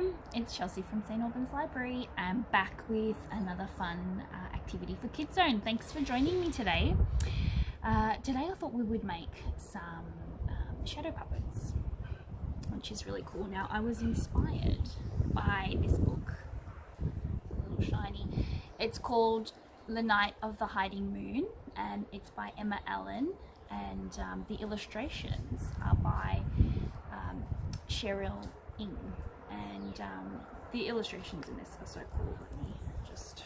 Hello, it's Chelsea from St Albans Library. I'm back with another fun activity for Kids Zone. Thanks for joining me today. Today I thought we would make some shadow puppets, which is really cool. Now I was inspired by this book, a little shiny. It's called The Night of the Hiding Moon and it's by Emma Allen, and the illustrations are by Cheryl Ng. And the illustrations in this are so cool. Let me just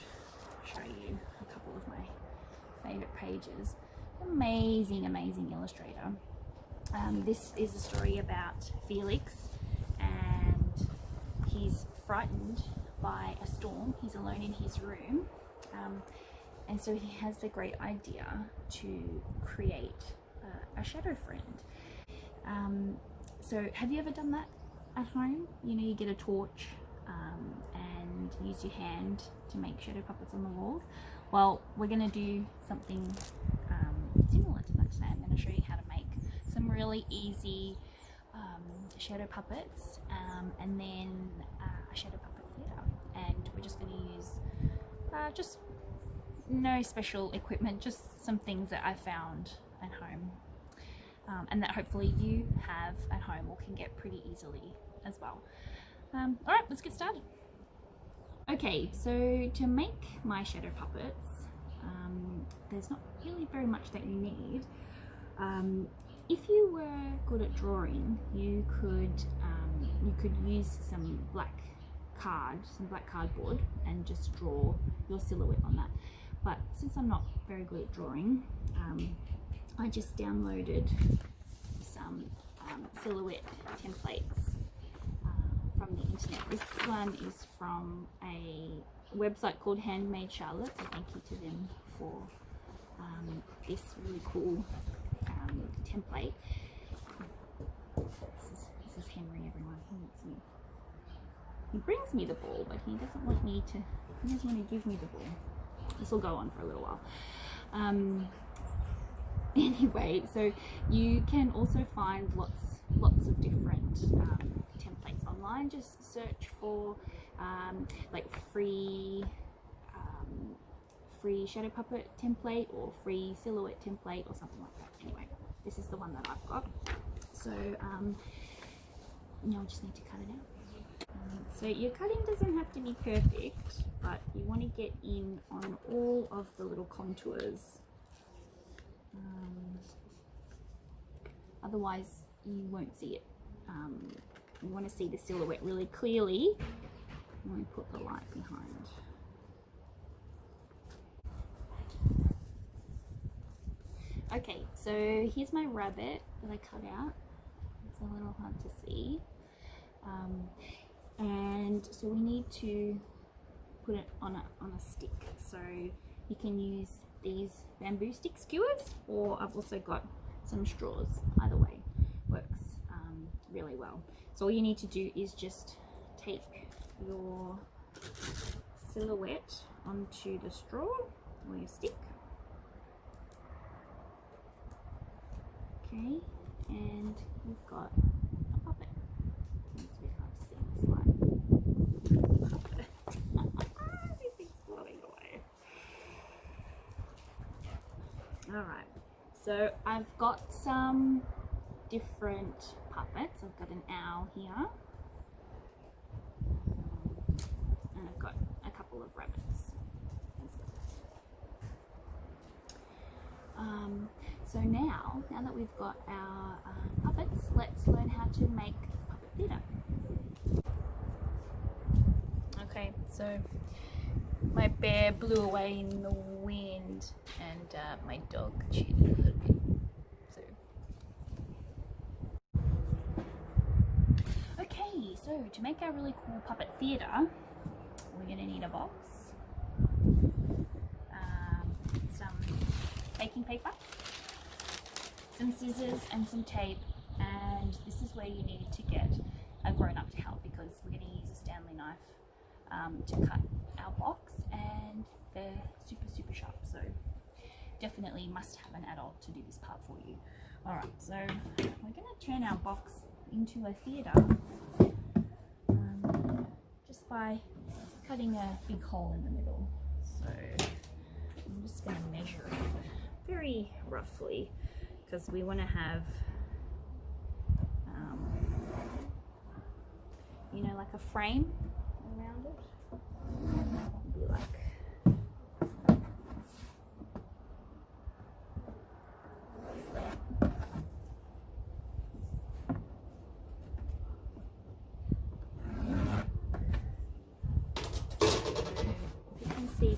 show you a couple of my favorite pages. Amazing illustrator. This is a story about Felix, and he's frightened by a storm. He's alone in his room, and so he has the great idea to create a shadow friend. So have you ever done that at home? You know, you get a torch and use your hand to make shadow puppets on the walls. Well, we're going to do something similar to that today. I'm going to show you how to make some really easy shadow puppets and then a shadow puppet theatre. And we're just going to use just no special equipment, just some things that I found at home. And that hopefully you have at home or can get pretty easily as well. Alright, let's get started. Okay, so to make my shadow puppets, there's not really very much that you need. If you were good at drawing, you could use some black cardboard and just draw your silhouette on that. But since I'm not very good at drawing, I just downloaded some silhouette templates from the internet. This one is from a website called Handmade Charlotte, so thank you to them for this really cool template. This is Henry, everyone. He brings me the ball, but he doesn't want to give me the ball. This will go on for a little while. Anyway, so you can also find lots of different templates online. Just search for like free shadow puppet template or free silhouette template or something like that. Anyway, this is the one that I've got. So now I just need to cut it out. So your cutting doesn't have to be perfect, but you want to get in on all of the little contours. Otherwise you won't see it. You want to see the silhouette really clearly when we put the light behind. Okay, so here's my rabbit that I cut out. It's a little hard to see. And so we need to put it on a stick. So you can use these bamboo stick skewers, or I've also got some straws. Either way works really well. So all you need to do is just take your silhouette onto the straw or your stick. Okay, and you've got a puppet. It's a bit hard to see in this light. Puppet. Everything's floating away. Alright, so I've got some different puppets. I've got an owl here, and I've got a couple of rabbits. So now that we've got our puppets, let's learn how to make puppet theatre. Okay, so my bear blew away in the wind, and my dog cheated a little bit. Okay, so to make our really cool puppet theatre, we're going to need a box, some baking paper, some scissors and some tape, and this is where you need to get a grown-up to help, because we're going to use a Stanley knife to cut our box, and they're super sharp, so definitely must have an adult to do this part for you. Alright, so we're going to turn our box into a theatre. by cutting a big hole in the middle. So I'm just going to measure it very roughly because we want to have, you know, like a frame around it. Be like,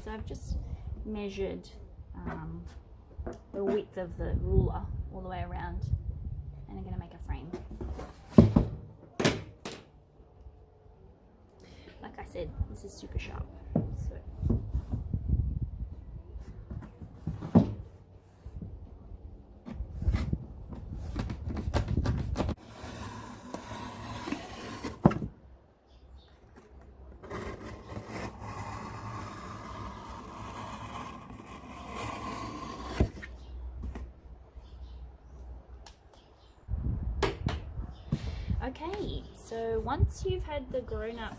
so I've just measured the width of the ruler all the way around, and I'm going to make a frame. Like I said, this is super sharp. So. Okay, so once you've had the grown-up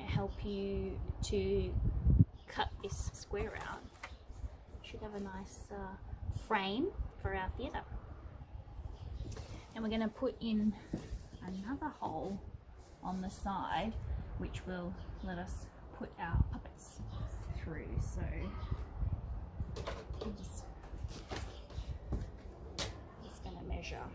help you to cut this square out, you should have a nice frame for our theatre. And we're going to put in another hole on the side, which will let us put our puppets through. So I'm just going to measure.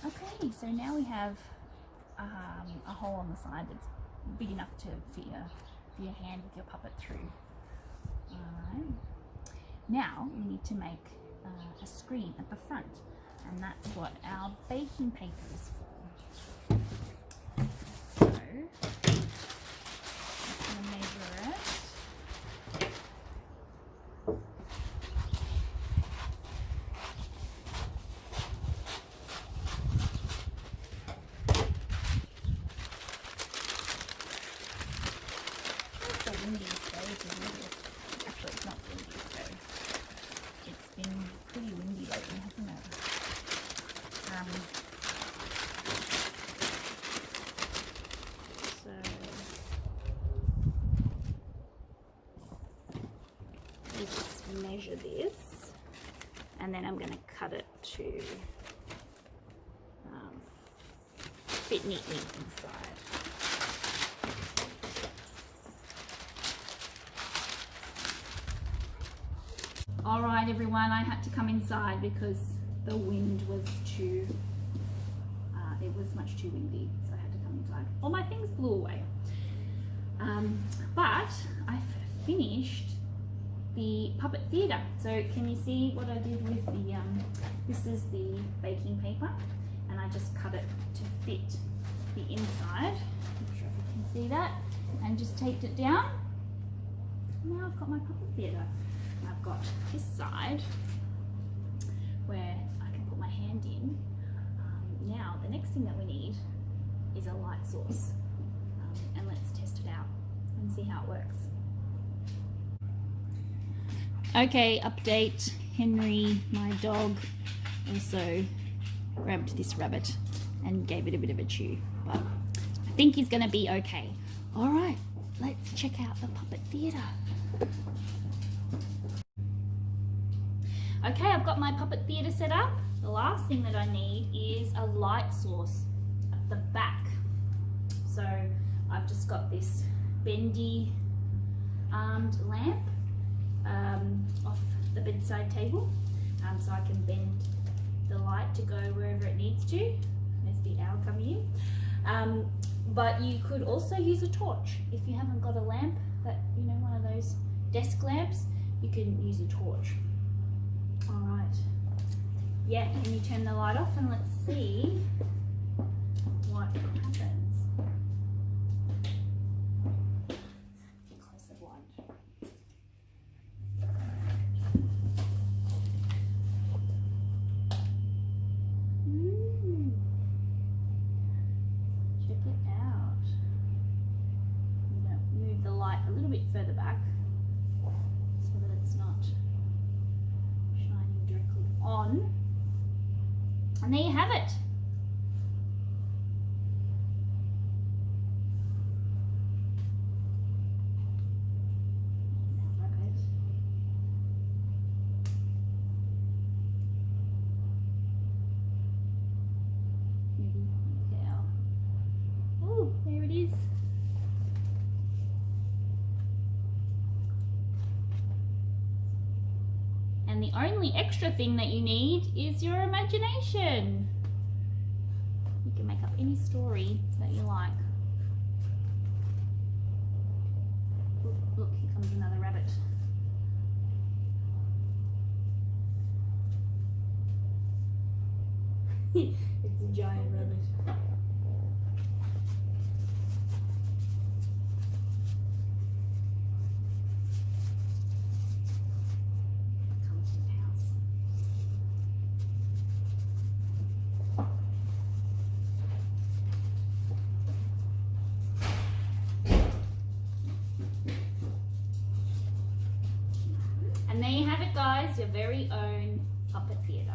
Okay, so now we have a hole on the side that's big enough to fit your hand with your puppet through. Alright. Now we need to make a screen at the front, and that's what our baking paper is for. So I'm just going to measure it. Actually, it's not windy, so it's been pretty windy lately, hasn't it? So let's measure this, and then I'm going to cut it to fit neatly inside. All right, everyone, I had to come inside because the wind was too, it was much too windy, so I had to come inside. All my things blew away. But I've finished the puppet theatre. So can you see what I did with the, this is the baking paper, and I just cut it to fit the inside. Not sure if you can see that. And just taped it down. Now I've got my puppet theatre. I've got this side where I can put my hand in. Now the next thing that we need is a light source, and let's test it out and see how it works. Okay, update. Henry, my dog, also grabbed this rabbit and gave it a bit of a chew, but I think he's gonna be okay. All right, let's check out the puppet theatre. Okay, I've got my puppet theatre set up. The last thing that I need is a light source at the back. So I've just got this bendy armed lamp off the bedside table, so I can bend the light to go wherever it needs to. There's the owl coming in. But you could also use a torch. If you haven't got a lamp, that, you know, one of those desk lamps, you can use a torch. All right. Yeah, can you turn the light off and let's see what happens. Close the blind. on. And there you have it. Oh, there it is. And the only extra thing that you need is your imagination. You can make up any story that you like. Look, look, here comes another rabbit. It's a giant rabbit. And there you have it, guys, your very own puppet theatre.